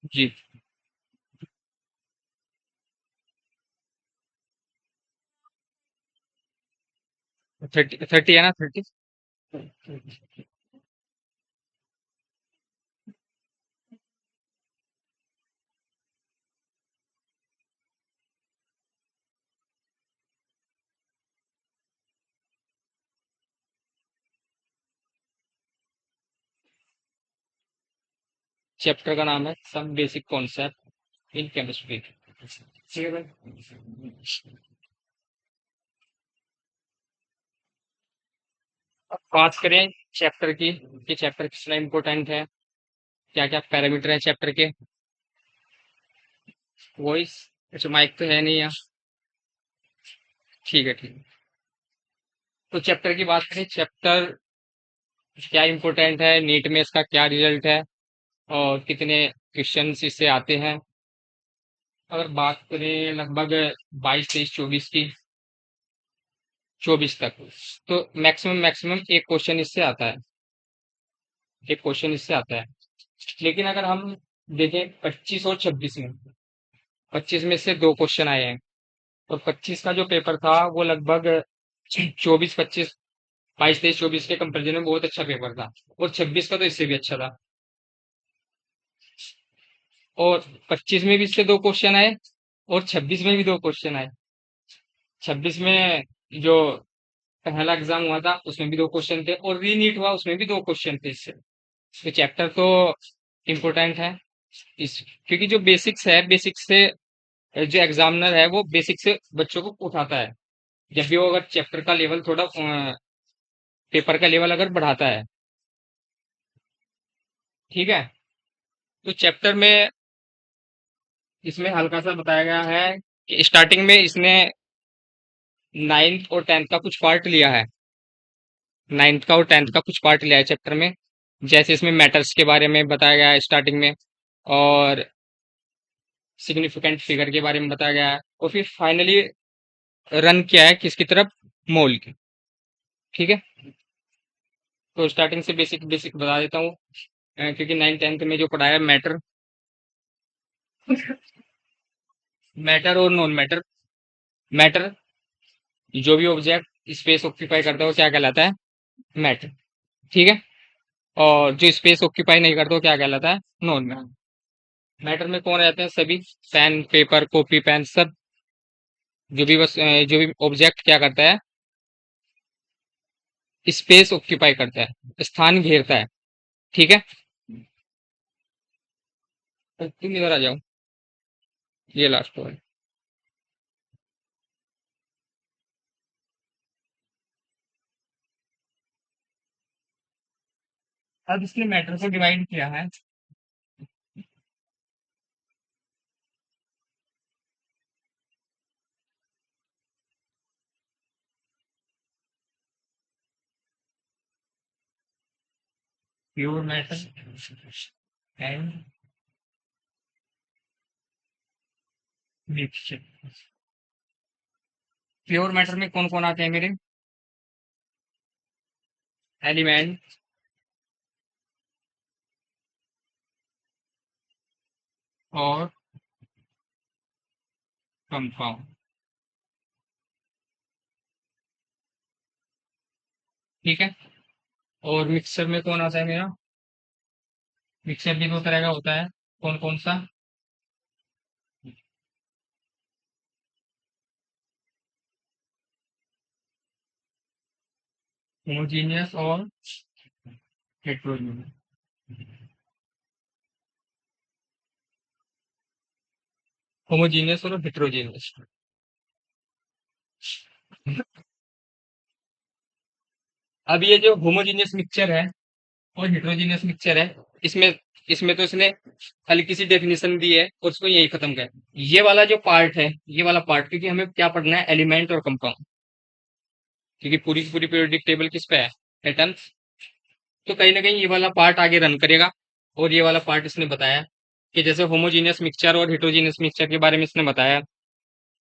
जी। 30 है ना, 30। चैप्टर का नाम है some basic concept in chemistry. ठीक है भाई। अब बात करें चैप्टर की कि चैप्टर कितना इम्पोर्टेंट है, क्या क्या पैरामीटर है चैप्टर के। वॉइस, अच्छा माइक तो है नहीं यहाँ। ठीक है, ठीक है। तो चैप्टर की बात करें, चैप्टर क्या इम्पोर्टेंट है, नीट में इसका क्या रिजल्ट है और कितने क्वेश्चंस इससे आते हैं। अगर बात करें लगभग 22 23 24 की, 24 तक, तो मैक्सिमम मैक्सिमम एक क्वेश्चन इससे आता है, एक क्वेश्चन इससे आता है। लेकिन अगर हम देखें 25 और 26 में, 25 में से दो क्वेश्चन आए हैं। और 25 का जो पेपर था वो लगभग 24 25 22 23 24 के कंपेरिजन में बहुत अच्छा पेपर था। और 26 का तो इससे भी अच्छा था। और 25 में भी इससे दो क्वेश्चन आए और 26 में भी दो क्वेश्चन आए। 26 में जो पहला एग्जाम हुआ था उसमें भी दो क्वेश्चन थे और रीनीट हुआ उसमें भी दो क्वेश्चन थे इससे। तो चैप्टर तो इम्पोर्टेंट है इस, क्योंकि जो बेसिक्स है, बेसिक्स से जो एग्जामिनर है वो बेसिक से बच्चों को उठाता है। जब भी वो अगर चैप्टर का लेवल थोड़ा पेपर का लेवल अगर बढ़ाता है। ठीक है। तो चैप्टर में इसमें हल्का सा बताया गया है कि स्टार्टिंग में इसने 9th और 10th का कुछ पार्ट लिया है। 9th का और 10th का कुछ पार्ट लिया है चैप्टर में। जैसे इसमें मैटर्स के बारे में बताया गया है स्टार्टिंग में, और सिग्निफिकेंट फिगर के बारे में बताया गया है, और फिर फाइनली रन किया है किसकी तरफ, मोल की। ठीक है। तो स्टार्टिंग से बेसिक बेसिक बता देता हूँ। क्योंकि 9th 10th में जो पढ़ाया मैटर, मैटर और नॉन मैटर। मैटर, जो भी ऑब्जेक्ट स्पेस ऑक्यूपाई करता है वो क्या कहलाता है, मैटर। ठीक है। और जो स्पेस ऑक्यूपाई नहीं करता वो क्या कहलाता है, नॉन मैटर। मैटर में कौन रहते हैं, सभी पेन पेपर कॉपी पेन सब, जो भी बस जो भी ऑब्जेक्ट क्या करता है, स्पेस ऑक्यूपाई करता है, स्थान घेरता है। ठीक है। तो तुम इधर आ जाओ, ये लास्ट है। अब इसने मैटर को डिवाइड किया है। Pure matter and mixture. Pure matter में कौन कौन आते हैं मेरे, एलिमेंट और कंपाउंड। ठीक है। और मिक्सचर में कौन आता है मेरा, मिक्सचर भी दो तरह का होता है, कौन कौन सा, होमोजीनियस और हेट्रोजीनियस। होमोजीनियस और हेट्रोजीनियस। अब ये जो होमोजीनियस मिक्सचर है और हेट्रोजीनियस मिक्सचर है, इसमें इसमें तो इसने हल्की सी डेफिनेशन दी है और उसको यही खत्म कर। ये वाला जो पार्ट है, ये वाला पार्ट, क्योंकि हमें क्या पढ़ना है, एलिमेंट और कंपाउंड। क्योंकि पूरी की पूरी पीरियोडिक टेबल किस पे है, एटम्स। तो कहीं ना कहीं ये वाला पार्ट आगे रन करेगा। और ये वाला पार्ट इसने बताया कि जैसे होमोजीनियस मिक्सचर और हेट्रोजीनियस मिक्सचर के बारे में इसने बताया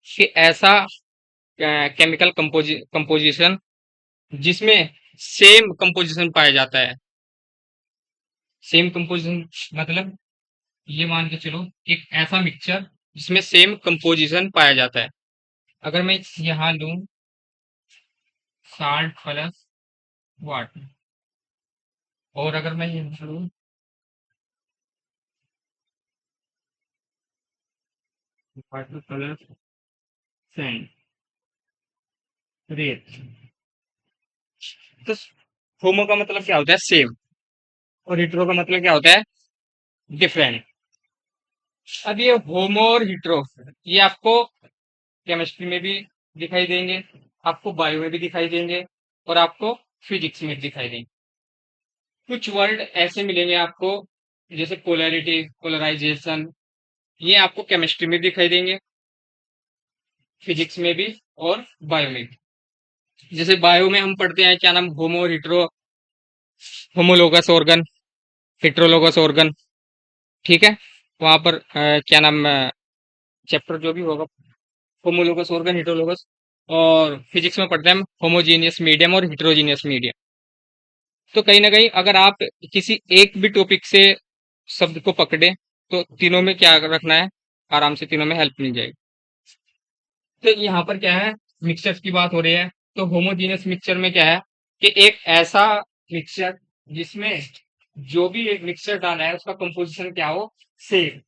कि ऐसा केमिकल कंपोजिशन जिसमें सेम कंपोजिशन पाया जाता है। सेम कंपोजिशन मतलब ये मान के चलो एक ऐसा मिक्सचर जिसमें सेम कंपोजिशन पाया जाता है। अगर मैं यहाँ लूं साल्ट प्लस वाटर, और अगर मैं यहाँ लूं वाटर प्लस सैंड, रेत, तो होमो का मतलब क्या होता है? सेम। और हिट्रो का मतलब क्या होता है? डिफरेंट। अब ये होमो और हिट्रो, ये आपको केमिस्ट्री में भी दिखाई देंगे, आपको बायो में भी दिखाई देंगे, और आपको फिजिक्स में भी दिखाई देंगे। कुछ वर्ड ऐसे मिलेंगे आपको, जैसे पोलैरिटी, पोलराइजेशन, ये आपको केमिस्ट्री में दिखाई देंगे, फिजिक्स में भी और बायो में भी। जैसे बायो में हम पढ़ते हैं क्या नाम, होमो और हिट्रो, होमोलोगस ऑर्गन, हिट्रोलोगस ऑर्गन, ठीक है। वहां पर क्या नाम, चैप्टर जो भी होगा, होमोलोगस ऑर्गन, हिट्रोलोगस। और फिजिक्स में पढ़ते हैं हम होमोजीनियस मीडियम और हिट्रोजीनियस मीडियम। तो कहीं ना कहीं अगर आप किसी एक भी टॉपिक से शब्द को पकड़े, तो तीनों में क्या रखना है, आराम से तीनों में हेल्प मिल जाएगी। तो यहाँ पर क्या है, मिक्सचर्स की बात हो रही है। तो होमोजीनियस मिक्सचर में क्या है कि एक ऐसा मिक्सचर जिसमें जो भी एक मिक्सचर डाला है उसका कंपोजिशन क्या हो, सेम।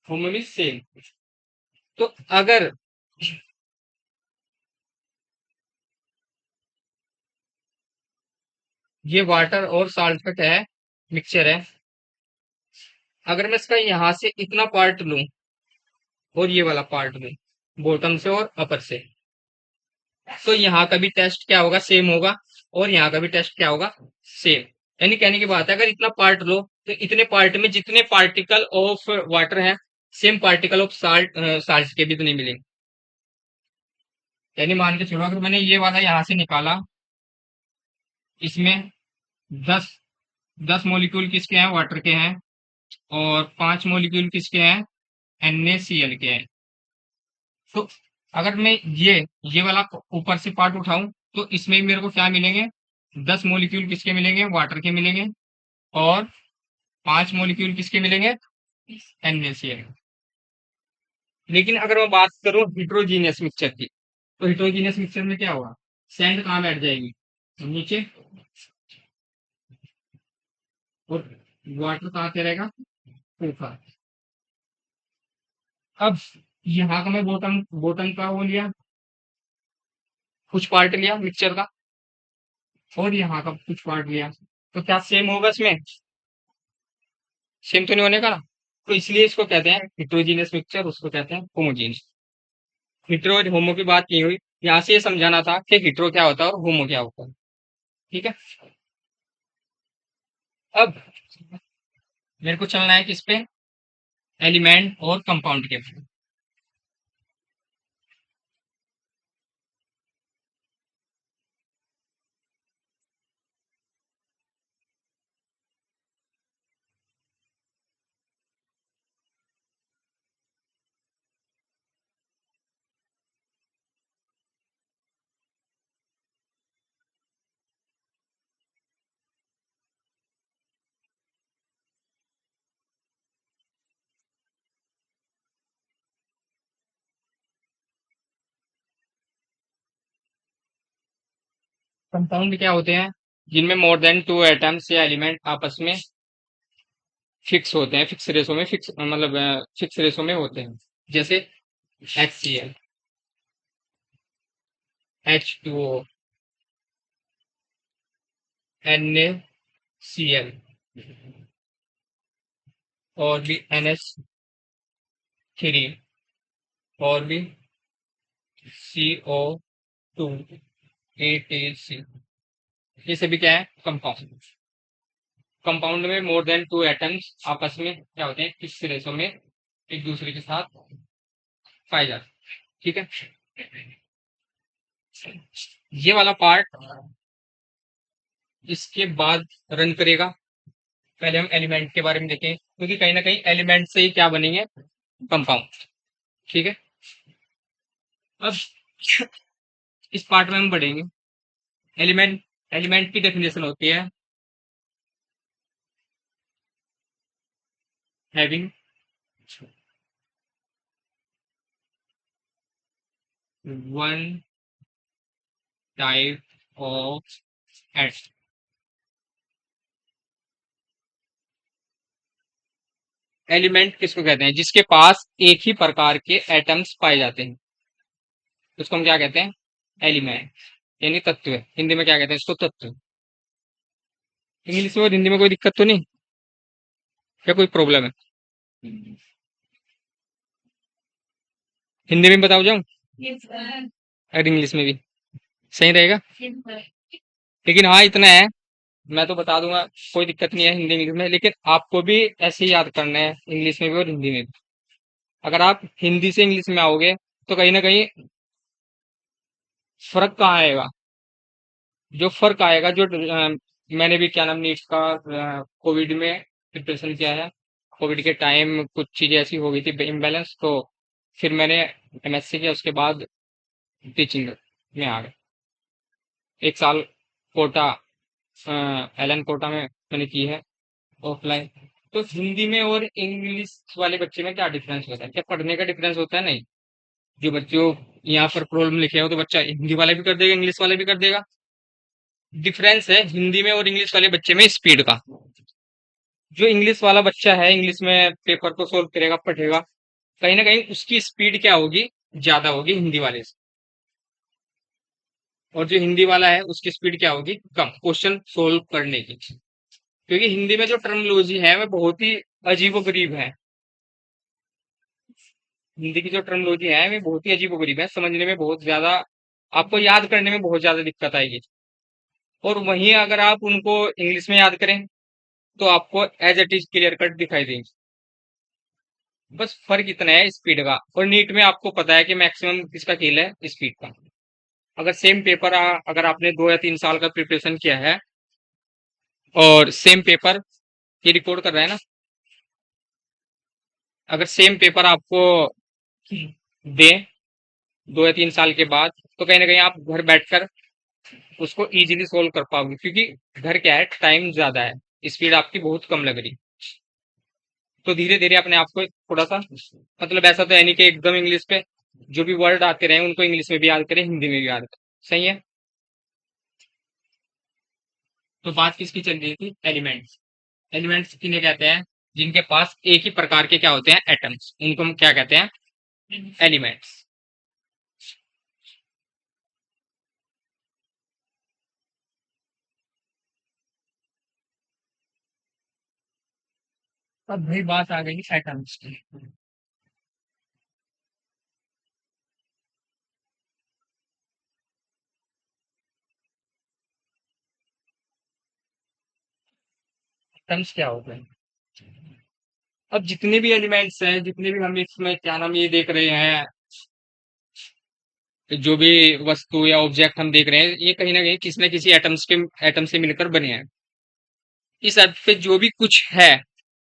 होमो मीन्स सेम। तो अगर ये वाटर और साल्ट का क्या है, मिक्सचर है, अगर मैं इसका यहां से इतना पार्ट लूं और ये वाला पार्ट लूं, बॉटम से और अपर से, तो यहाँ का भी टेस्ट क्या होगा, सेम होगा। और यहाँ का भी टेस्ट क्या होगा, सेम। यानी कहने की बात है, अगर इतना पार्ट लो तो इतने पार्ट में जितने पार्टिकल ऑफ वाटर हैं, same particle of salt, salt के भी तो नहीं मिलेंगे। यानी मान के चलो अगर मैंने ये वाला यहाँ से निकाला, इसमें 10 मॉलिक्यूल किसके हैं, वाटर के हैं, और 5 मॉलिक्यूल किसके हैं, NaCl के हैं। तो अगर मैं ये वाला ऊपर से पार्ट उठाऊं, तो इसमें मेरे को क्या मिलेंगे, 10 मॉलिक्यूल किसके मिलेंगे, वाटर के मिलेंगे, और 5 मॉलिक्यूल किसके मिलेंगे, NaCl। लेकिन अगर मैं बात करूं हिट्रोजीनियस मिक्सचर की, तो हिट्रोजीनियस मिक्सचर में क्या होगा, सैंड कहाँ बैठ जाएगी, नीचे, और वाटर कहाँ पे रहेगा, ऊपर। अब यहाँ का मैं बॉटम बॉटम का वो लिया, कुछ पार्ट लिया मिक्सचर का, और यहाँ का कुछ पार्ट लिया, तो क्या सेम होगा इसमें, सेम तो नहीं होने का ना। तो इसलिए इसको कहते हैं हिट्रोजीनियस मिक्सचर, उसको कहते हैं होमोजीनियस। हिट्रो और होमो की बात नहीं हुई, यहाँ से ये समझाना था कि हिट्रो क्या होता है और होमो क्या होता है, ठीक है। अब मेरे को चलना है किस पे, एलिमेंट और कंपाउंड के पे। कंपाउंड क्या होते हैं, जिनमें मोर देन 2 एटम्स या एलिमेंट आपस में फिक्स होते हैं, फिक्स रेशो में, फिक्स मतलब फिक्स रेशो में होते हैं। जैसे HCl, H2O, NaCl, और भी NH3, और भी CO2, ATC, ये सभी क्या है, कंपाउंड। कंपाउंड में मोर देन 2 एटम्स आपस में क्या होते हैं, किस रेशो में एक दूसरे के साथ पाए जाते हैं, ठीक है। ये वाला पार्ट इसके बाद रन करेगा। पहले हम एलिमेंट के बारे में देखें, क्योंकि कहीं ना कहीं एलिमेंट से ही क्या बनेंगे, कंपाउंड, ठीक है। अब इस पार्ट में हम बढ़ेंगे। एलिमेंट, एलिमेंट की डेफिनेशन होती है having one type of at element किसको कहते हैं? जिसके पास एक ही प्रकार के एटम्स पाए जाते हैं उसको हम क्या कहते हैं? एलिमेंट, यानी तत्व। हिंदी में क्या कहते हैं इसको? तत्व। इंग्लिश में और हिंदी में कोई दिक्कत तो नहीं? क्या कोई प्रॉब्लम है? हिंदी में बताओ जाऊं और इंग्लिश में भी सही रहेगा? लेकिन हाँ, इतना है, मैं तो बता दूंगा, कोई दिक्कत नहीं है हिंदी इंग्लिश में, लेकिन आपको भी ऐसे ही याद करना है इंग्लिश में भी और हिंदी में भी। अगर आप हिंदी से इंग्लिश में आओगे तो कहीं ना कहीं फर्क कहाँ आएगा? जो फर्क आएगा, जो मैंने भी क्या नाम नीट का कोविड में प्रिपरेशन किया है। कोविड के टाइम कुछ चीजें ऐसी हो गई थी इम्बैलेंस, तो फिर मैंने एमएससी किया, उसके बाद टीचिंग में आ गया। एक साल कोटा, एलन कोटा में मैंने की है ऑफलाइन। तो हिंदी में और इंग्लिश वाले बच्चे में क्या डिफरेंस होता है? क्या पढ़ने का डिफरेंस होता है? नहीं। जो बच्चों यहाँ पर प्रॉब्लम लिखे हो तो बच्चा हिंदी वाला भी कर देगा, इंग्लिश वाला भी कर देगा। डिफरेंस है हिंदी में और इंग्लिश वाले बच्चे में स्पीड का। जो इंग्लिश वाला बच्चा है, इंग्लिश में पेपर को सोल्व करेगा, पढ़ेगा, कहीं ना कहीं उसकी स्पीड क्या होगी? ज्यादा होगी हिंदी वाले से। और जो हिंदी वाला है उसकी स्पीड क्या होगी? कम, क्वेश्चन सोल्व करने की। क्योंकि हिंदी में जो टर्मिनोलॉजी है वह बहुत ही अजीबोगरीब है। हिंदी की जो टर्मिनोलॉजी है वे बहुत ही अजीबोगरीब है, समझने में बहुत ज्यादा, आपको याद करने में बहुत ज्यादा दिक्कत आएगी। और वहीं अगर आप उनको इंग्लिश में याद करें तो आपको as it is clear cut दिखाई देंगे। बस फर्क इतना है स्पीड का। और नीट में आपको पता है कि मैक्सिमम किसका खेल है? स्पीड का। अगर सेम पेपर अगर आपने 2 या 3 साल का प्रिपरेशन किया है और सेम पेपर, ये रिकॉर्ड कर रहा है ना, अगर सेम पेपर आपको दे 2 या 3 साल के बाद, तो कहीं ना कहीं आप घर बैठकर उसको इजीली सोल्व कर पाओगे, क्योंकि घर क्या है, टाइम ज्यादा है, स्पीड आपकी बहुत कम लग रही। तो धीरे धीरे अपने आप को थोड़ा सा, मतलब ऐसा तो है नहीं कि एकदम इंग्लिश पे जो भी वर्ड आते रहे उनको इंग्लिश में भी याद करें, हिंदी में भी याद करें। सही है? तो बात किसकी चल रही थी? एलिमेंट्स। एलिमेंट्स किन्हें कहते हैं? जिनके पास एक ही प्रकार के क्या होते हैं? एटम्स, उनको हम क्या कहते हैं? एलिमेंट्स। अब भाई बात आ गई एटम्स की। एटम्स क्या होते हैं? अब जितने भी एलिमेंट्स हैं, जितने भी हम इसमें क्या नाम ये देख रहे हैं, जो भी वस्तु या ऑब्जेक्ट हम देख रहे हैं, ये कहीं ना कहीं किसी न किसी एटम्स के एटम से मिलकर बने हैं। इस अर्थ पे जो भी कुछ है,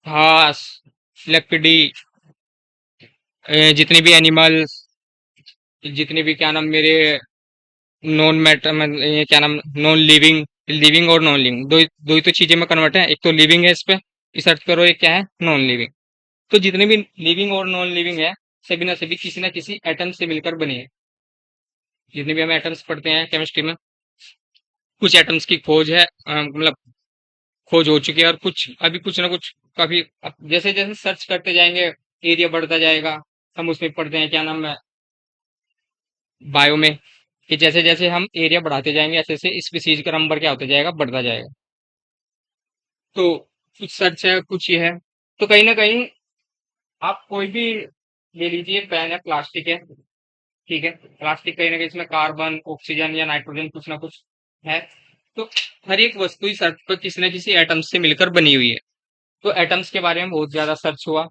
घास, लकड़ी, जितने भी एनिमल्स, जितने भी क्या नाम मेरे नॉन मैटर, ये क्या नाम, नॉन लिविंग, लिविंग और नॉन लिविंग, दो ही तो चीजें में कन्वर्ट है। एक तो लिविंग है इस पे, इस अर्थ पर, और एक क्या है? Non living. तो जितने भी लिविंग और नॉन लिविंग है, सभी ना सभी किसी ना किसी एटम से मिलकर बने हैं। जितने भी हम एटम्स पढ़ते हैं केमिस्ट्री में, कुछ एटम्स की खोज है, मतलब खोज हो चुकी है, और कुछ अभी कुछ ना कुछ काफी, जैसे जैसे सर्च करते जाएंगे एरिया बढ़ता जाएगा। हम उसमें पढ़ते हैं क्या नाम है, बायो में, कि जैसे जैसे हम एरिया बढ़ाते जाएंगे ऐसे ऐसे स्पीसीज का नंबर क्या होता जाएगा? बढ़ता जाएगा। तो कुछ सर्च है, कुछ ये है। तो कहीं ना कहीं आप कोई भी ले लीजिए, पेन है, प्लास्टिक है, ठीक है, प्लास्टिक कहीं ना कहीं इसमें कार्बन, ऑक्सीजन या नाइट्रोजन कुछ ना कुछ है। तो हर एक वस्तु इस अर्थ पर किसी न किसी एटम से मिलकर बनी हुई है। तो एटम्स के बारे में बहुत ज्यादा सर्च हुआ,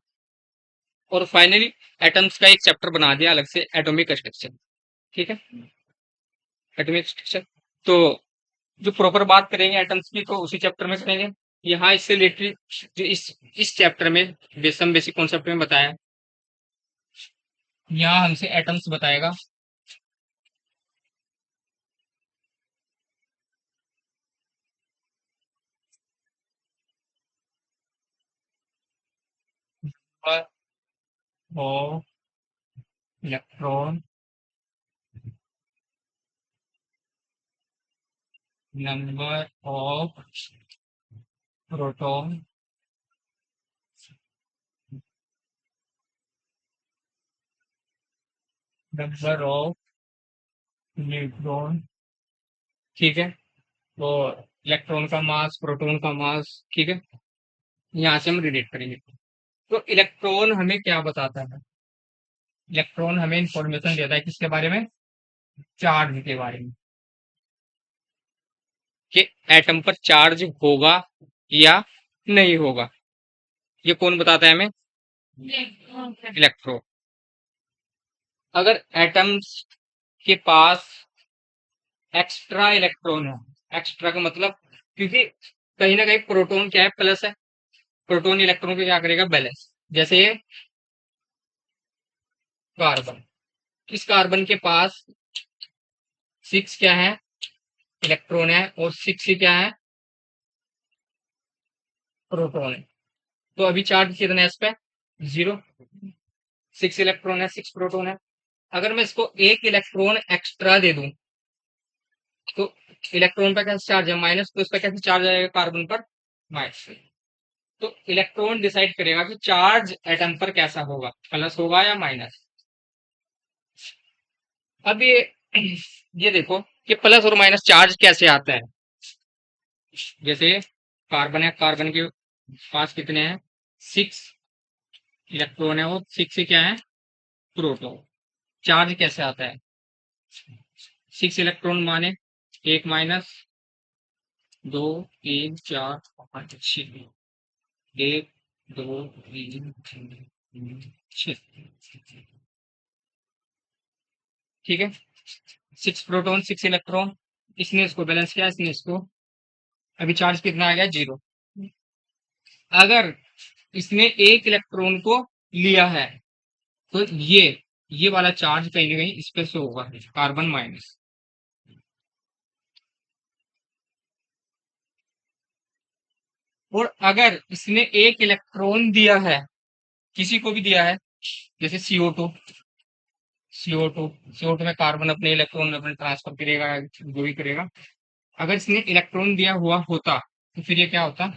और फाइनली एटम्स का एक चैप्टर बना दिया अलग से, एटॉमिक स्ट्रक्चर। ठीक है, एटॉमिक स्ट्रक्चर। तो जो प्रॉपर बात करेंगे एटम्स की तो उसी चैप्टर में करेंगे। यहाँ इससे रिलेटेड जो इस चैप्टर में बेसिक कॉन्सेप्ट में बताया, यहाँ हमसे एटम्स बताएगा। Of electron, number of proton, number of neutron. ठीक है, तो इलेक्ट्रॉन का मास, प्रोटॉन का मास, ठीक है, यहाँ से हम रिलेट करेंगे। तो इलेक्ट्रॉन हमें क्या बताता है? इलेक्ट्रॉन हमें इंफॉर्मेशन देता है किसके बारे में? चार्ज के बारे में, कि एटम पर चार्ज होगा या नहीं होगा। ये कौन बताता है हमें? इलेक्ट्रॉन। अगर एटम्स के पास एक्स्ट्रा इलेक्ट्रॉन है, एक्स्ट्रा का मतलब, क्योंकि कहीं ना कहीं प्रोटॉन क्या है? प्लस है। प्रोटॉन इलेक्ट्रॉन को क्या करेगा? बैलेंस। जैसे ये कार्बन, इस कार्बन के पास 6 क्या है? इलेक्ट्रॉन है, और 6 ही क्या है? प्रोटॉन है। तो अभी चार्ज कितना है इस पे? 0। 6 इलेक्ट्रॉन है, 6 प्रोटॉन है। अगर मैं इसको एक इलेक्ट्रॉन एक्स्ट्रा दे दूं, तो इलेक्ट्रॉन पर कैसे चार्ज है? माइनस, तो इस पर कैसे चार्ज आएगा? कार्बन पर माइनस। तो इलेक्ट्रॉन डिसाइड करेगा कि चार्ज एटम पर कैसा होगा, प्लस होगा या माइनस। अब ये देखो कि प्लस और माइनस चार्ज कैसे आता है। जैसे कार्बन है, कार्बन के पास कितने हैं? 6 इलेक्ट्रॉन है, और 6 ही क्या है? प्रोटॉन। चार्ज कैसे आता है? 6 इलेक्ट्रॉन माने 1 माइनस 2 3 4 5 6, 1 2 3 6, ठीक है। 6 प्रोटॉन, 6 इलेक्ट्रॉन, इसने इसको बैलेंस किया, इसने इसको। अभी चार्ज कितना आ गया? 0। अगर इसने एक इलेक्ट्रॉन को लिया है, तो ये वाला चार्ज कहीं ना कहीं इस पे से होगा, कार्बन माइनस। और अगर इसने एक इलेक्ट्रॉन दिया है, किसी को भी दिया है, जैसे CO2, CO2, CO2 में कार्बन अपने इलेक्ट्रॉन अपने ट्रांसफर करेगा, जो भी करेगा। अगर इसने इलेक्ट्रॉन दिया हुआ होता, तो फिर ये क्या होता?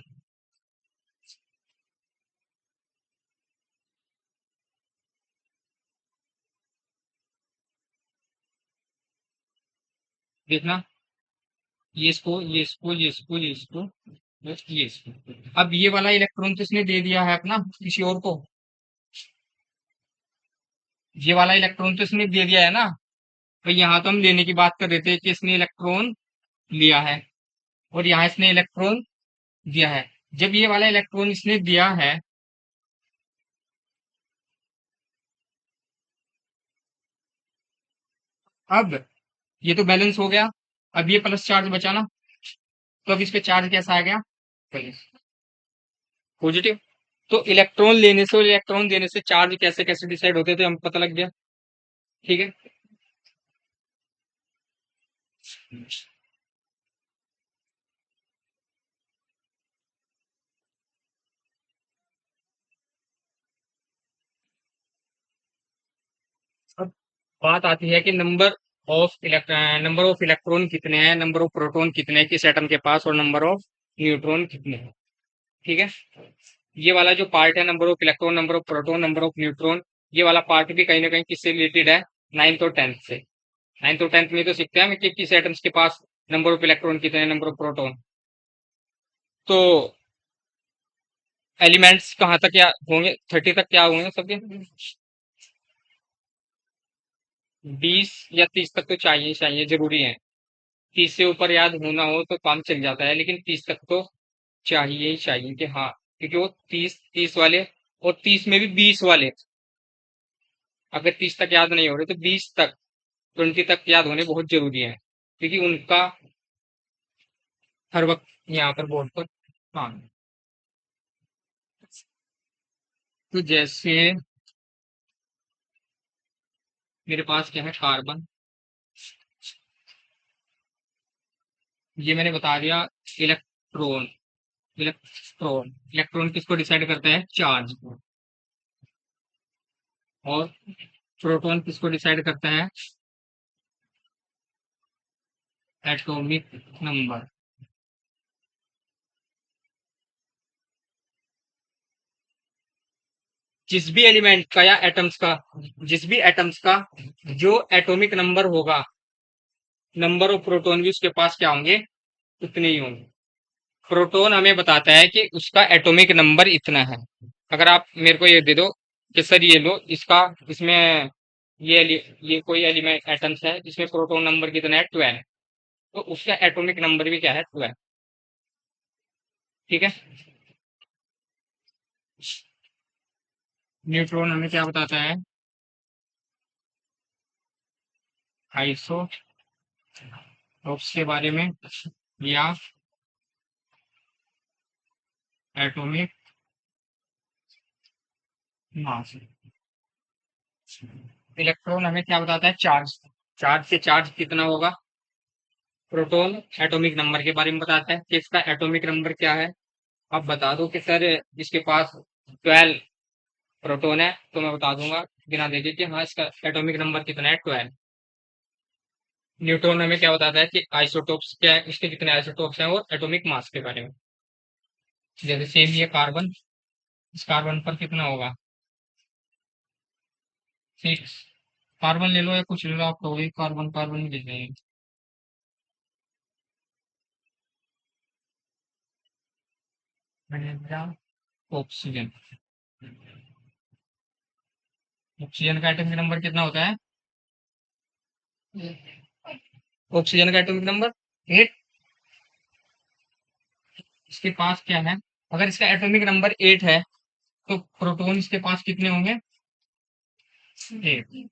देखना, ये इसको, बस ये इसको। अब ये वाला इलेक्ट्रॉन तो इसने दे दिया है अपना किसी और को, ये वाला इलेक्ट्रॉन तो इसने दे दिया है ना। तो यहाँ तो हम लेने की बात कर रहे थे कि इसने इलेक्ट्रॉन लिया है, और यहाँ इसने इलेक्ट्रॉन दिया है। जब ये वाला इलेक्ट्रॉन इसने दिया है, अब ये तो बैलेंस हो गया। अब ये प्लस चार्ज बचा ना, तो अब इस पे चार्ज कैसा आ गया? Plus, positive. तो इलेक्ट्रॉन लेने से और इलेक्ट्रॉन देने से चार्ज कैसे कैसे डिसाइड होते थे, हम पता लग गया। ठीक है। अब बात आती है कि नंबर ऑफ इलेक्ट्रॉन कितने हैं, नंबर ऑफ प्रोटॉन कितने हैं किस एटम के पास, और नंबर ऑफ न्यूट्रॉन कितने हैं। ठीक है। ये वाला जो पार्ट है, number of electron, number of proton, number of neutron, ये वाला पार्ट भी कहीं ना कहीं किससे रिलेटेड है? 9th और 10th से। 9th और 10th में तो सीखते हैं हम कि किस एटम्स के पास नंबर ऑफ इलेक्ट्रॉन कितने हैं, नंबर ऑफ प्रोटॉन। तो एलिमेंट्स कहाँ तक क्या होंगे? 30 तक क्या होंगे सबके? 20 या 30 तक तो चाहिए ही चाहिए, जरूरी है। 30 से ऊपर याद होना हो तो काम चल जाता है, लेकिन 30 तक तो चाहिए ही चाहिए, कि हाँ, क्योंकि वो 30 वाले, और 30 में भी 20 वाले, अगर 30 तक याद नहीं हो रहे तो 20 तक, 20 तक याद होने बहुत जरूरी है, क्योंकि उनका हर वक्त यहाँ पर बोर्ड पर काम है। तो जैसे मेरे पास क्या है? कार्बन। ये मैंने बता दिया। इलेक्ट्रॉन, इलेक्ट्रॉन किसको डिसाइड करता है? चार्ज को। और प्रोटॉन किसको डिसाइड करता है? Atomic number. जिस भी एलिमेंट का या एटम्स का, जिस भी एटम्स का जो एटॉमिक नंबर होगा, नंबर ऑफ प्रोटॉन भी उसके पास क्या होंगे? उतने ही होंगे। प्रोटॉन हमें बताता है कि उसका एटॉमिक नंबर इतना है। अगर आप मेरे को ये दे दो कि सर ये लो इसका, इसमें ये कोई एलिमेंट एटम्स है जिसमें प्रोटॉन नंबर कितना है? 12। तो उसका एटॉमिक नंबर भी क्या है? 12। ठीक है। न्यूट्रॉन हमें क्या बताता है? आइसोटॉप्स के बारे में, या एटॉमिक मास। इलेक्ट्रॉन हमें क्या बताता है? चार्ज। चार्ज से चार्ज कितना होगा? प्रोटॉन एटॉमिक नंबर के बारे में बताता है कि इसका एटॉमिक नंबर क्या है। अब बता दो कि सर इसके पास 12 प्रोटॉन है, तो मैं बता दूंगा बिना देखे कि हाँ इसका एटॉमिक नंबर कितना है? 12। न्यूट्रॉन हमें क्या बताता है कि आइसोटोप्स क्या है, इसके कितने आइसोटोप्स हैं, और एटॉमिक मास के बारे में। जैसे सेम ये कार्बन, इस कार्बन पर कितना होगा? 6। कार्बन ले लो या कुछ ले लो, आप कहोगे कार्बन कार्बन ही ले लेंगे। ऑक्सीजन। ऑक्सीजन का एटॉमिक नंबर कितना होता है? ऑक्सीजन का एटॉमिक नंबर 8। इसके पास क्या है? अगर इसका एटॉमिक नंबर 8 है, तो प्रोटॉन इसके पास कितने होंगे? 8।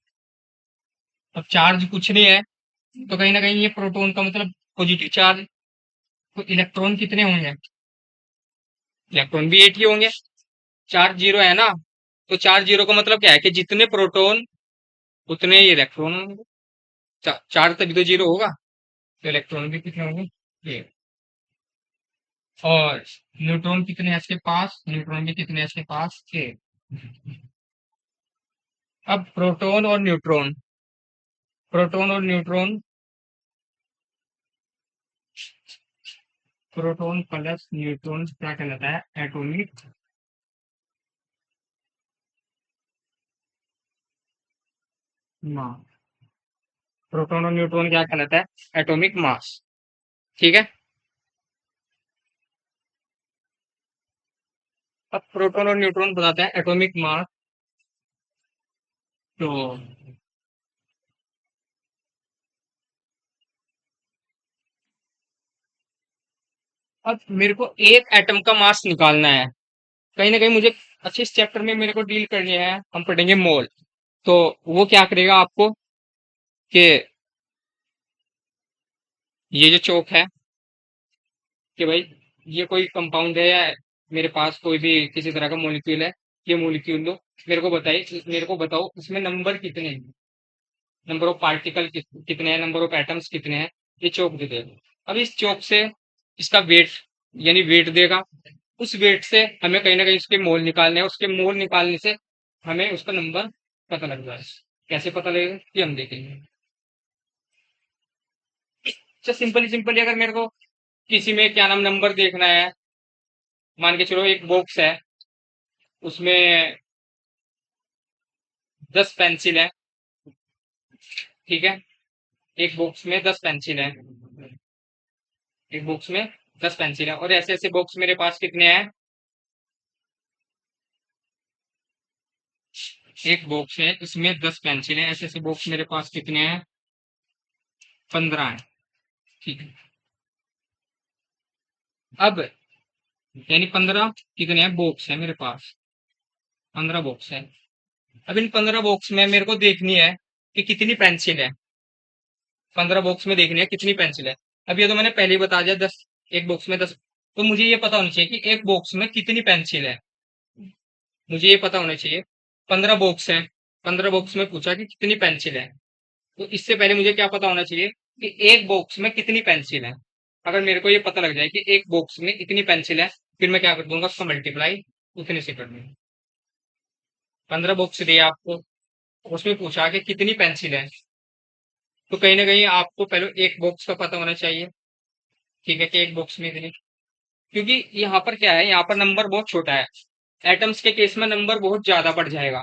अब चार्ज कुछ नहीं है, तो कहीं ना कहीं ये प्रोटॉन का मतलब पॉजिटिव चार्ज। तो इलेक्ट्रॉन कितने होंगे? इलेक्ट्रॉन भी 8 ही होंगे। चार्ज जीरो है ना, तो चार्ज जीरो का मतलब क्या है कि जितने प्रोटॉन उतने ही इलेक्ट्रॉन होंगे। चार्ज तभी तो जीरो होगा। तो इलेक्ट्रॉन भी कितने होंगे? ये। और न्यूट्रॉन कितने हैं इसके पास? न्यूट्रॉन भी कितने हैं इसके पास? 6। अब प्रोटॉन और न्यूट्रॉन, प्रोटॉन और न्यूट्रॉन, प्रोटॉन प्लस न्यूट्रॉन क्या कहलाता है? Atomic mass. प्रोटॉन और न्यूट्रॉन क्या कहलाता है? Atomic mass. ठीक है। अब प्रोटॉन और न्यूट्रॉन बताते हैं एटॉमिक मास। तो अब मेरे को एक एटम का मास निकालना है। कहीं ना कहीं मुझे अच्छे इस चैप्टर में मेरे को डील करनी है, हम पढ़ेंगे मोल। तो वो क्या करेगा आपको कि ये जो चौक है कि भाई ये कोई कंपाउंड है, या मेरे पास कोई भी किसी तरह का मॉलिक्यूल है, ये मॉलिक्यूल लो, मेरे को बताइए, मेरे को बताओ इसमें नंबर कितने हैं, नंबर ऑफ पार्टिकल कितने हैं, नंबर ऑफ एटम्स कितने हैं। ये चौक दे देगा। अब इस चौक से इसका वेट, यानी वेट देगा। उस वेट से हमें कहीं ना कहीं उसके मोल निकालने हैं, उसके मोल निकालने से हमें उसका नंबर पता लग जाए। कैसे पता लगेगा कि हम देखेंगे। अच्छा सिंपली सिंपली अगर मेरे को किसी में क्या नाम नंबर देखना है, मान के चलो एक बॉक्स है, उसमें 10 पेंसिल है। ठीक है। एक बॉक्स में 10 पेंसिल है, एक बॉक्स में 10 पेंसिल है, और ऐसे ऐसे बॉक्स मेरे पास कितने हैं? एक बॉक्स है इसमें 10 पेंसिल है, ऐसे ऐसे बॉक्स मेरे पास कितने हैं? 15 है। ठीक है। अब यानी 15 कितने हैं बॉक्स है मेरे पास? 15 बॉक्स है। अब इन 15 बॉक्स में मेरे को देखनी है कि कितनी पेंसिल है। 15 बॉक्स में देखनी है कितनी पेंसिल है। अब ये तो मैंने पहले ही बता दिया, 10। एक बॉक्स में 10। तो मुझे ये पता होना चाहिए कि एक बॉक्स में कितनी पेंसिल है। मुझे ये पता होना चाहिए। 15 बॉक्स है, 15 बॉक्स में पूछा कि कितनी पेंसिल है। तो इससे पहले मुझे क्या पता होना चाहिए कि एक बॉक्स में कितनी पेंसिल है। अगर मेरे को ये पता लग जाए कि एक बॉक्स में इतनी पेंसिल है, फिर मैं क्या कर दूंगा? उसका मल्टीप्लाई उतने से कर दूंगा। 15 बॉक्स दिए आपको, उसमें पूछा कि कितनी पेंसिल है। तो कहीं ना कहीं आपको पहले एक बॉक्स का पता होना चाहिए, ठीक है, कि एक बॉक्स में इतनी, क्योंकि यहाँ पर क्या है, यहाँ पर नंबर बहुत छोटा है। एटम्स के केस में नंबर बहुत ज्यादा बढ़ जाएगा,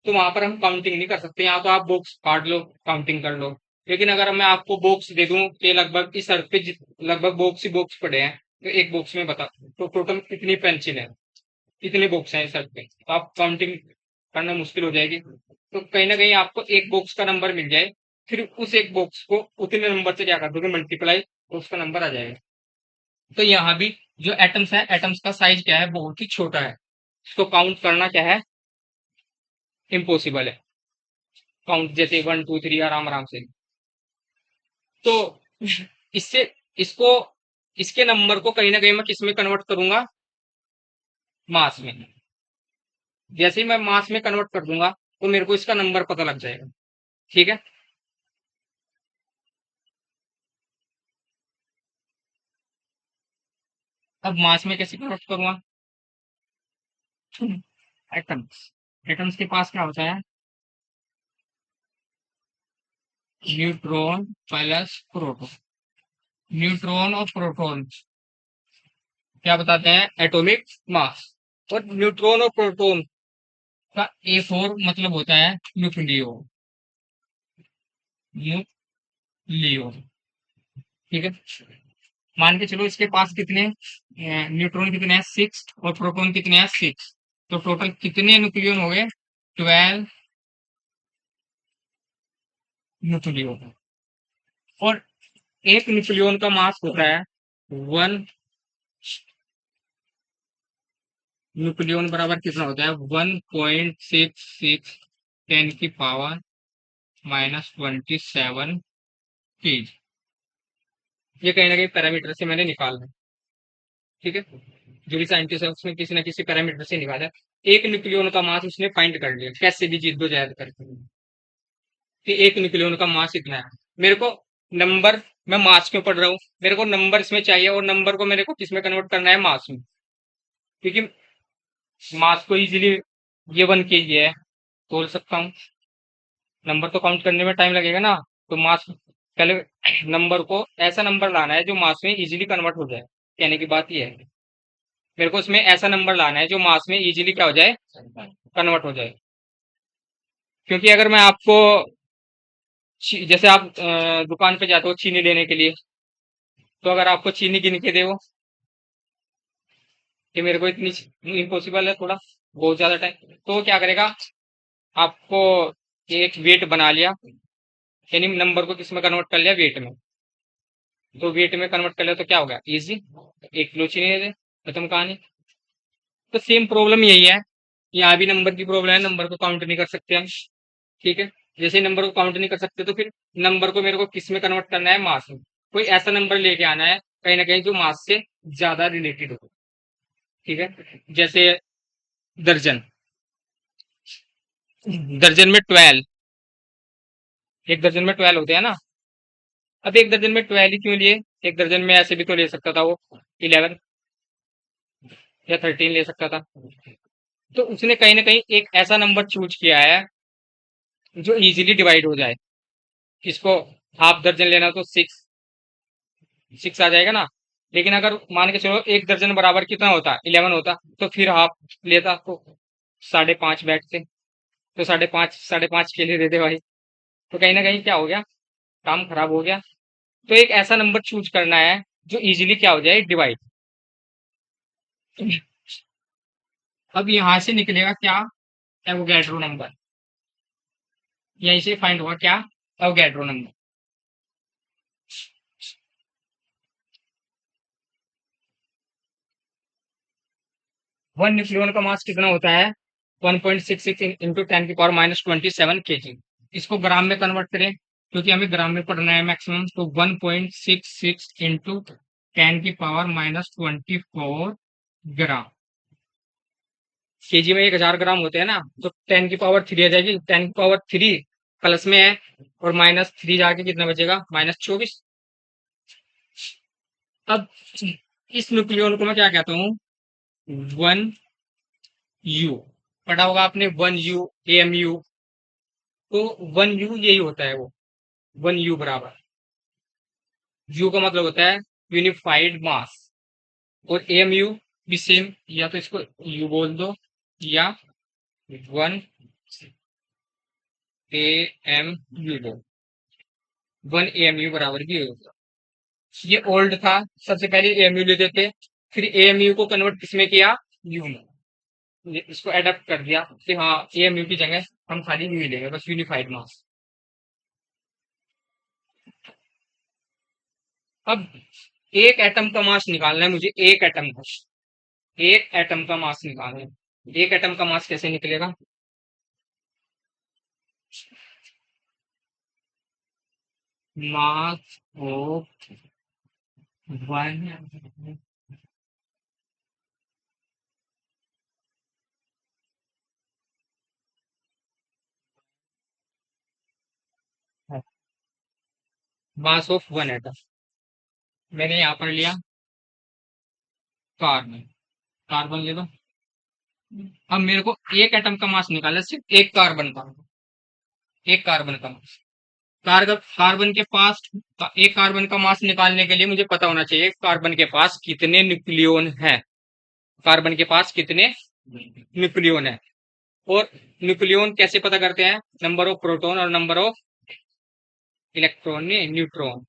तो वहां पर हम काउंटिंग नहीं कर सकते। यहाँ तो आप बॉक्स काट लो, काउंटिंग कर लो। लेकिन अगर मैं आपको बॉक्स दे दूं कि लगभग इस अर्थ पे लगभग बॉक्स ही बॉक्स पड़े हैं, तो एक बॉक्स में बता तो टोटल कितनी पेंसिल है, कितने बॉक्स हैं इस अर्थ पे, तो आप काउंटिंग करना मुश्किल हो जाएगी। तो कहीं ना कहीं आपको एक बॉक्स का नंबर मिल जाए, फिर उस एक बॉक्स को उतने नंबर से क्या कर दोगे, मल्टीप्लाई, तो उसका नंबर आ जाएगा। तो यहाँ भी जो एटम्स है, एटम्स का साइज क्या है, बहुत ही छोटा है। इसको काउंट करना क्या है, इम्पॉसिबल है। काउंट जैसे 1 2 3 आराम आराम से। तो इससे इसको इसके नंबर को कहीं ना कहीं मैं किस में कन्वर्ट करूंगा, मास में। जैसे ही मैं मास में कन्वर्ट कर दूंगा, तो मेरे को इसका नंबर पता लग जाएगा, ठीक है। अब मास में कैसे कन्वर्ट करूंगा, एटम्स, एटम्स के पास क्या होता है, न्यूट्रॉन प्लस प्रोटॉन। न्यूट्रॉन और प्रोटॉन क्या बताते हैं, एटॉमिक मास। और न्यूट्रॉन और प्रोटॉन का एक और मतलब होता है न्यूक्लियो, न्यूक्लियो, ठीक है। मान के चलो इसके पास कितने न्यूट्रॉन कितने हैं, 6, और प्रोटॉन कितने हैं, 6। तो टोटल कितने न्यूक्लियन हो गए, 12 न्यूक्लियन। और एक न्यूक्लियन का मास होता है 1, न्यूक्लियन बराबर कितना होता है, 1.66 10 की पावर -27 केजी। ये कहीं ना कहीं पैरामीटर से मैंने निकाला है, ठीक है। जो भी साइंटिस्ट है उसने किसी ना किसी पैरामीटर से निकाला है। एक न्यूक्लियन का मास उसने फाइंड कर लिया, कैसे भी जिद्दोजहद करके, कि एक न्यूक्लियन का मास इतना है। मेरे को नंबर, मैं मास क्यों पढ़ रहा हूँ, मेरे को नंबर इसमें चाहिए, और नंबर को मेरे को किस में कन्वर्ट करना है, मास में। क्योंकि मास को इजीली, ये 1 केजी है, तोल सकता हूँ। नंबर तो काउंट करने में टाइम लगेगा ना, तो मास पहले नंबर को ऐसा नंबर लाना है जो मास में इजीली कन्वर्ट हो जाए। कहने की बात ये है, मेरे को इसमें ऐसा नंबर लाना है जो मास में इजीली क्या हो जाए, कन्वर्ट हो जाए। क्योंकि अगर मैं आपको जैसे आप दुकान पे जाते हो चीनी लेने के लिए, तो अगर आपको चीनी गिन के दे वो, कि मेरे को इतनी इम्पॉसिबल है थोड़ा, बहुत ज्यादा टाइम, तो वो क्या करेगा, आपको एक वेट बना लिया, यानी नंबर को किस में कन्वर्ट कर लिया, वेट में। तो वेट में कन्वर्ट कर लिया तो क्या होगा, इजी, 1 किलो चीनी दे दे, खत्म कहानी। तो सेम प्रॉब्लम यही है, यहाँ भी नंबर की प्रॉब्लम है, नंबर को काउंट नहीं कर सकते हम, ठीक है। जैसे नंबर को काउंट नहीं कर सकते, तो फिर नंबर को मेरे को किस में कन्वर्ट करना है, मास में। कोई ऐसा नंबर लेके आना है कहीं ना कहीं जो मास से ज्यादा रिलेटेड हो, ठीक है। जैसे दर्जन, दर्जन में 12, एक दर्जन में 12 होते हैं ना। अब एक दर्जन में 12 ही क्यों लिए, एक दर्जन में ऐसे भी तो ले सकता था वो 11 या 13 ले सकता था। तो उसने कहीं ना कहीं एक ऐसा नंबर चूज किया है जो इजीली डिवाइड हो जाए। इसको हाफ दर्जन लेना तो 6 आ जाएगा ना। लेकिन अगर मान के चलो एक दर्जन बराबर कितना होता, 11 होता, तो फिर हाफ लेता तो 5.5 बैठते, तो 5.5 5.5 के लिए दे दे भाई। तो कहीं ना कहीं क्या हो गया, काम खराब हो गया। तो एक ऐसा नंबर चूज करना है जो इजीली क्या हो जाए, डिवाइड। अब यहां से निकलेगा क्या, एवोगैड्रो नंबर। यहीं से फाइंड हुआ क्या, एवोगैड्रो नंबर। 1 न्यूक्लियन का मास कितना होता है, 1.66 इंटू 10 की पावर -27 केजी। इसको ग्राम में कन्वर्ट करें, क्योंकि हमें ग्राम में पढ़ना है मैक्सिमम, तो 1.66 इंटू 10 की पावर -24 ग्राम। केजी में 1,000 ग्राम होते हैं ना, तो 10 की पावर 3 आ जाएगी, 10 की पावर 3 प्लस में है, और -3 जाके कितना बचेगा, -24। अब इस न्यूक्लियन को मैं क्या कहता हूँ, 1 यू, पढ़ा होगा आपने, 1 यू, AMU। तो 1u यही होता है वो, 1u बराबर, u का मतलब होता है यूनिफाइड मास, और एमयू भी सेम, या तो इसको यू बोल दो या 1 AMU दो, 1 AMU बराबर भी होगा। ये ओल्ड था, सबसे पहले एएमयू लेते थे, फिर एएमयू को कन्वर्ट किसमें किया, यू में, इसको एडप्ट कर दिया कि हाँ एएमयू की जगह हम खाली यू ही लेंगे, बस यूनिफाइड मास। अब एक एटम का मास निकालना है मुझे, एक एटम का, एक एटम का मास निकालना है। एक एटम का मास कैसे निकलेगा, mass of one, mass of one atom, मैंने यहां पर लिया कार्बन, कार्बन ले लो। अब मेरे को एक एटम का मास निकालना है, सिर्फ एक कार्बन का, एक कार्बन का मास। कार्बन के पास, एक कार्बन का मास निकालने के लिए मुझे पता होना चाहिए कार्बन के पास कितने न्यूक्लियन है, कार्बन के पास कितने न्यूक्लियन है। और न्यूक्लियन कैसे पता करते हैं, नंबर ऑफ प्रोटॉन और नंबर ऑफ इलेक्ट्रॉन, नहीं न्यूट्रॉन,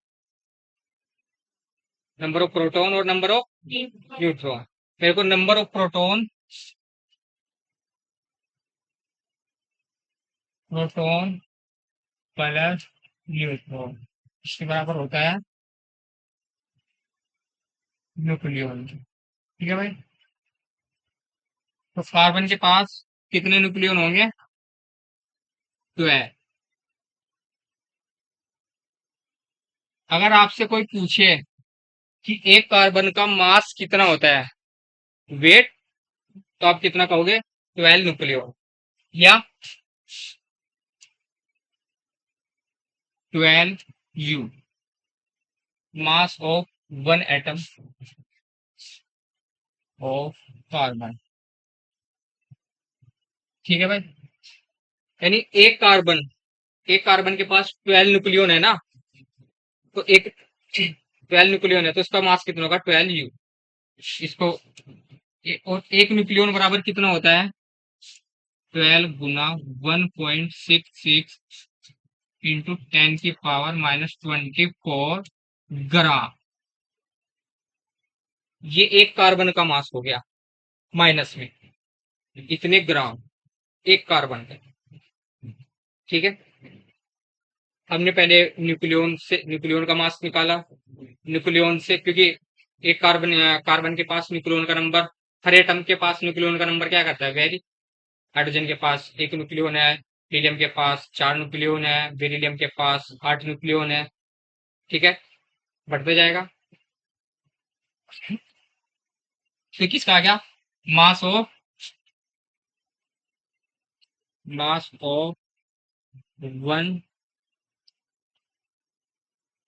नंबर ऑफ प्रोटॉन और नंबर ऑफ न्यूट्रॉन। मेरे को number of proton, proton plus neutron इसके बराबर होता है न्यूक्लियन। ठीक है भाई, तो कार्बन के पास कितने न्यूक्लियन होंगे, 12। अगर आपसे कोई पूछे कि एक कार्बन का मास कितना होता है, वेट, तो आप कितना कहोगे, 12 न्यूक्लियन, या 12u, mass of one atom of carbon. ठीक है भाई, यानी एक कार्बन के पास 12 न्यूक्लियन है ना, तो एक 12 न्यूक्लियन है तो इसका मास कितना होगा, 12u। इसको और एक न्यूक्लियन बराबर कितना होता है, 12 गुना 1.66 इंटू 10⁻⁻24 ग्राम। ये एक कार्बन का मास हो गया, माइनस में इतने ग्राम एक कार्बन का। ठीक है, हमने पहले न्यूक्लियन का मास निकाला, न्यूक्लियन से, क्योंकि एक कार्बन के पास न्यूक्लियन का नंबर, हर एटम के पास न्यूक्लियन का नंबर क्या करता है, वेरी। हाइड्रोजन के पास एक न्यूक्लियन है, हीलियम के पास 4 न्यूक्लियन है, बेरिलियम के पास 8 न्यूक्लियन है। ठीक है, बढ़ते जाएगा। तो किसका आ गया, mass of, mass of one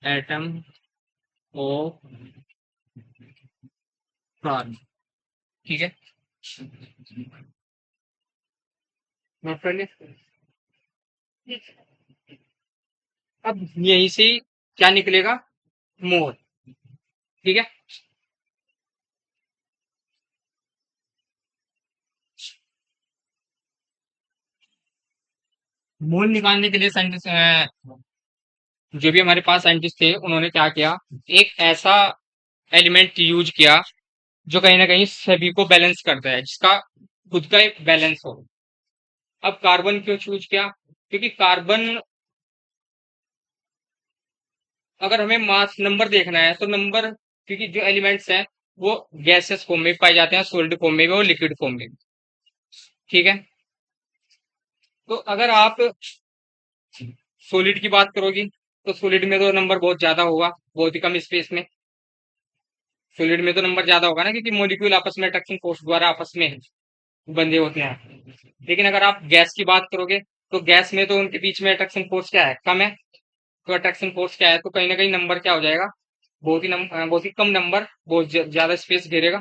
atom of carbon. ठीक है, नोट कर लिया। अब यहीं से क्या निकलेगा, मोल। ठीक है, मोल निकालने के लिए साइंटिस्ट, जो भी हमारे पास साइंटिस्ट थे उन्होंने क्या किया, एक ऐसा एलिमेंट यूज किया जो कहीं ना कहीं सभी को बैलेंस करता है, जिसका खुद का एक बैलेंस हो। अब कार्बन क्यों चूज किया, क्योंकि कार्बन, अगर हमें मास नंबर देखना है तो नंबर, क्योंकि जो एलिमेंट्स हैं वो गैसेस फॉर्म में पाए जाते हैं, सॉलिड फॉर्म में भी और लिक्विड फॉर्म में भी। ठीक है, तो अगर आप सॉलिड की बात करोगी तो सॉलिड में तो नंबर बहुत ज्यादा होगा, बहुत ही कम स्पेस में। सॉलिड में तो नंबर ज्यादा होगा ना, क्योंकि मॉलिक्यूल आपस में अट्रैक्शन फोर्स द्वारा आपस में बंधे होते हैं। लेकिन अगर आप गैस की बात करोगे तो गैस में तो उनके बीच में अट्रैक्शन फोर्स क्या है, कम है। तो अट्रैक्शन फोर्स क्या है, तो कहीं ना कहीं नंबर क्या हो जाएगा, बहुत ही कम नंबर, बहुत ज्यादा स्पेस घेरेगा।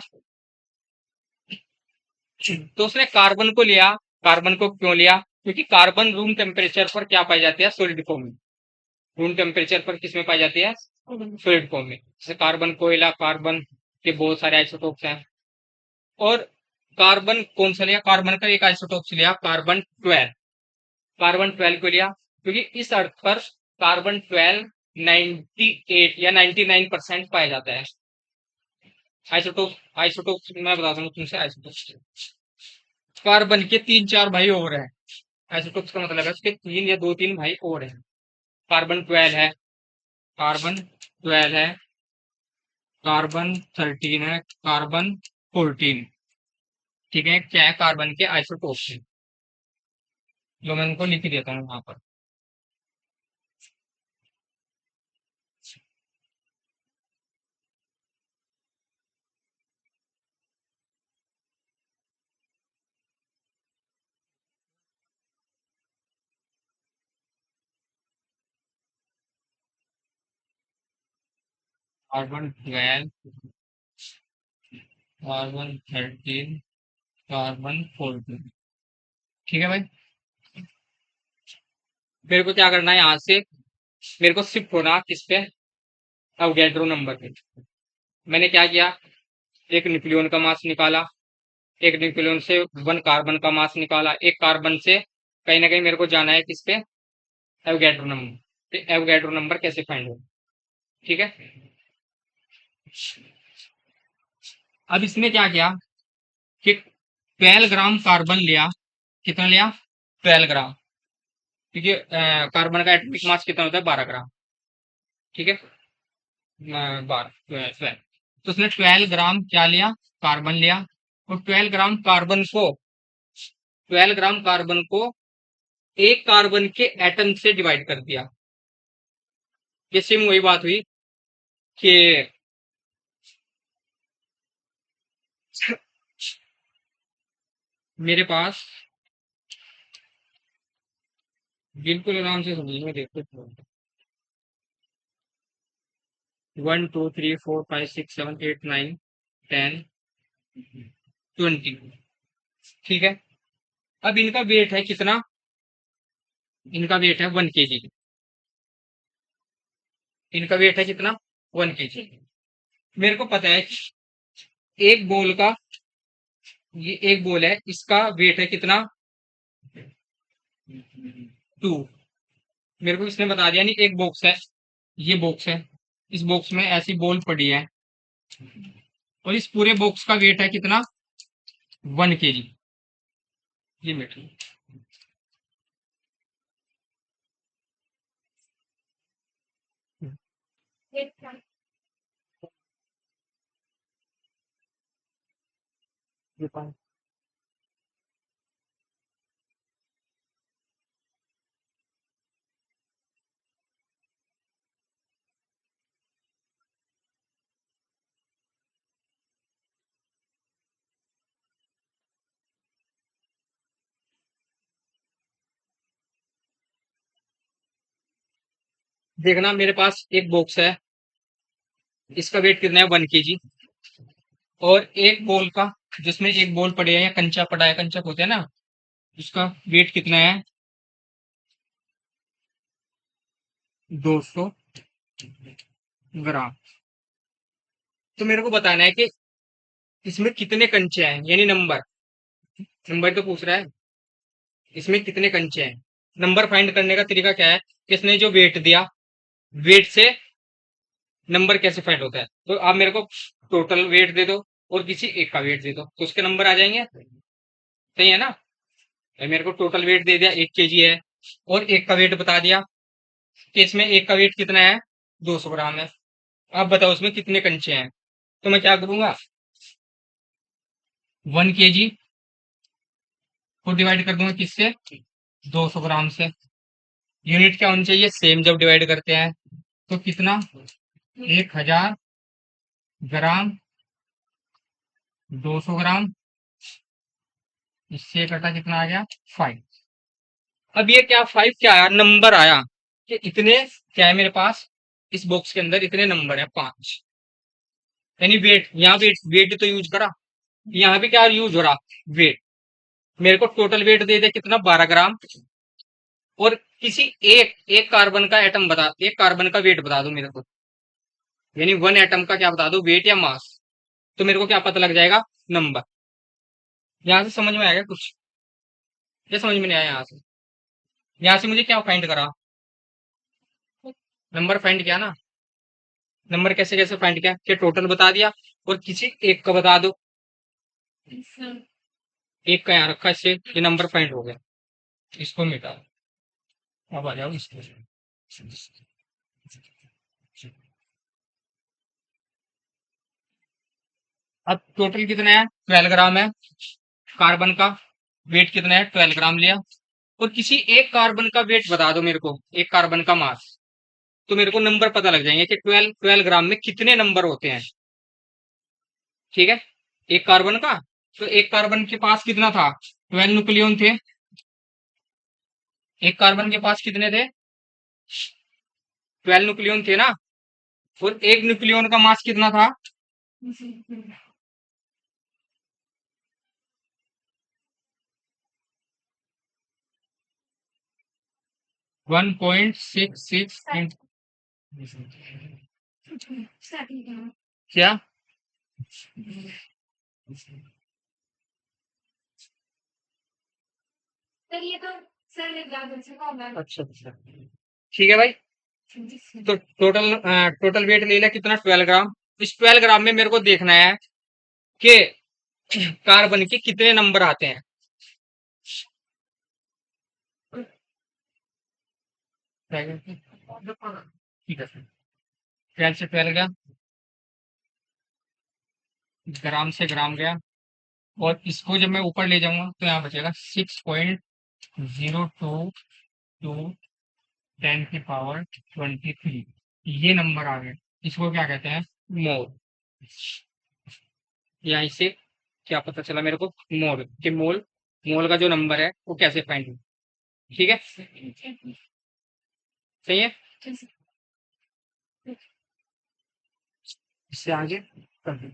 तो उसने कार्बन को लिया। कार्बन को क्यों लिया, क्योंकि कार्बन रूम टेम्परेचर पर क्या पाई जाती है? सॉलिड फॉर्म में। रूम टेम्परेचर पर किसमें पाई जाती है? सॉलिड फॉर्म में। जैसे कार्बन, कोयला, कार्बन के बहुत सारे आइसोटोप्स हैं। और कार्बन कौन सा लिया? कार्बन का एक आइसोटोप लिया, कार्बन 12। कार्बन 12 को लिया क्योंकि इस अर्थ पर कार्बन 12 98 या 99% पाया जाता है। आइसोटोप, आइसोटोप मैं बताता हूँ तुमसे। आइसोटोप कार्बन के 3-4 भाई और हैं। आइसोटोप्स का मतलब है उसके 3 या 2-3 भाई और हैं। कार्बन 12 है, कार्बन 12 है, कार्बन 13 है, कार्बन 14। ठीक है, क्या है? कार्बन के आइसोटोप्स हैं, जो मैं इनको लिख देता हूँ वहां पर। Carbon 12, carbon 13, carbon 14। ठीक है भाई, मेरे को क्या करना है यहाँ से? मेरे को शिफ्ट होना किस पे? अवगैड्रो नंबर पे। मैंने क्या किया? एक न्यूक्लियन का मास निकाला, एक न्यूक्लियन से 1 कार्बन का मास निकाला, एक कार्बन से कहीं ना कहीं मेरे को जाना है किस पे? Avogadro number. एवोगैड्रो नंबर कैसे फाइंड हो? ठीक है, अब इसने क्या किया कि 12 ग्राम कार्बन लिया। कितना लिया? 12 ग्राम। क्योंकि कार्बन का एटॉमिक मास कितना होता है? 12 ग्राम। ठीक है, 12 तो उसने 12 ग्राम क्या लिया? कार्बन लिया। और 12 ग्राम कार्बन को एक कार्बन के एटम से डिवाइड कर दिया। ये सेम वही बात हुई कि मेरे पास, बिल्कुल आराम से समझिए, देखो। 1 2 3 4 5 6 7 8 9 10 20। ठीक है, अब इनका वेट है कितना? इनका वेट है 1 kg। इनका वेट है कितना? 1 kg। मेरे को पता है कि एक बोल का, ये एक बोल है, इसका वेट है कितना? 2। मेरे को इसने बता दिया, नहीं एक बॉक्स है, ये बॉक्स है, इस बॉक्स में ऐसी बॉल पड़ी है, और इस पूरे बॉक्स का वेट है कितना? 1 kg। ये मीटर। देखना, मेरे पास एक बॉक्स है, इसका वेट कितना है? 1 kg। और एक बॉल का, जिसमें एक बॉल पड़े है या कंचा पड़ा है, कंचा होता है ना, उसका वेट कितना है? 200 ग्राम। तो मेरे को बताना है कि इसमें कितने कंचे हैं, यानी नंबर। नंबर तो पूछ रहा है, इसमें कितने कंचे हैं। नंबर फाइंड करने का तरीका क्या है? किसने जो वेट दिया, वेट से नंबर कैसे फाइंड होता है? तो आप मेरे को टोटल वेट दे दो और किसी एक का वेट दे दो, तो उसके नंबर आ जाएंगे। सही है ना? भाई मेरे को टोटल वेट दे दिया 1 kg है, और एक का वेट बता दिया कि इसमें एक का वेट कितना है? 200 ग्राम है। आप बताओ उसमें कितने कंचे हैं? तो मैं क्या करूंगा? 1 kg को डिवाइड कर दूंगा किससे? 200 ग्राम से। यूनिट क्या होनी चाहिए? सेम जब डिवाइड करते हैं। तो कितना? 1000 ग्राम, 200 ग्राम, इससे कटा कितना आ गया? 5। अब ये क्या 5 क्या आया? नंबर आया कि इतने, क्या है मेरे पास इस बॉक्स के अंदर? इतने नंबर है 5। यानी वेट, यहाँ वेट वेट तो यूज करा, यहाँ भी क्या यूज हो रहा? वेट। मेरे को टोटल वेट दे दे कितना, 12 ग्राम। और किसी एक एक कार्बन का एटम बता, एक कार्बन का वेट बता दो मेरे को, यानी वन एटम का क्या बता दो, वेट या मास। तो मेरे को क्या पता लग जाएगा, नंबर। यहाँ से समझ में आएगा कुछ, ये समझ में नहीं आया यहाँ से। यहाँ से मुझे क्या फाइंड करा, नंबर फाइंड किया ना। नंबर कैसे कैसे फाइंड किया, कि टोटल बता दिया और किसी एक का बता दो। एक का यहाँ रखा, इससे ये नंबर फाइंड हो गया। इसको मिटा, अब आ जाओ इसको। अब टोटल कितना है, 12 ग्राम है। कार्बन का वेट कितना है, 12 ग्राम लिया। और किसी एक कार्बन का वेट बता दो मेरे को, एक कार्बन का मास। तो मेरे को नंबर पता लग जाएंगे कि 12 ग्राम में कितने नंबर होते हैं। ठीक है, एक कार्बन का, तो एक कार्बन के पास कितना था, 12 न्यूक्लियन थे। एक कार्बन के पास कितने थे, 12 न्यूक्लियन थे ना। और एक न्यूक्लियन का मास कितना था, 1.66 क्या। अच्छा अच्छा, ठीक है भाई। तो टोटल वेट ले लिया कितना, 12 ग्राम। इस 12 ग्राम में मेरे को देखना है कि कार्बन के कितने नंबर आते हैं। ठीक है, 12 से 12 गया, ग्राम से ग्राम गया। और इसको जब मैं ऊपर ले जाऊंगा तो यहाँ बचेगा 6.02 × 10⁻23। ये नंबर आ गए, इसको क्या कहते हैं, मोल। यहाँ इससे क्या पता चला मेरे को, मोल, कि मोल, मोल का जो नंबर है वो कैसे फाइंड। ठीक है, सही है। इससे आगे कर दो।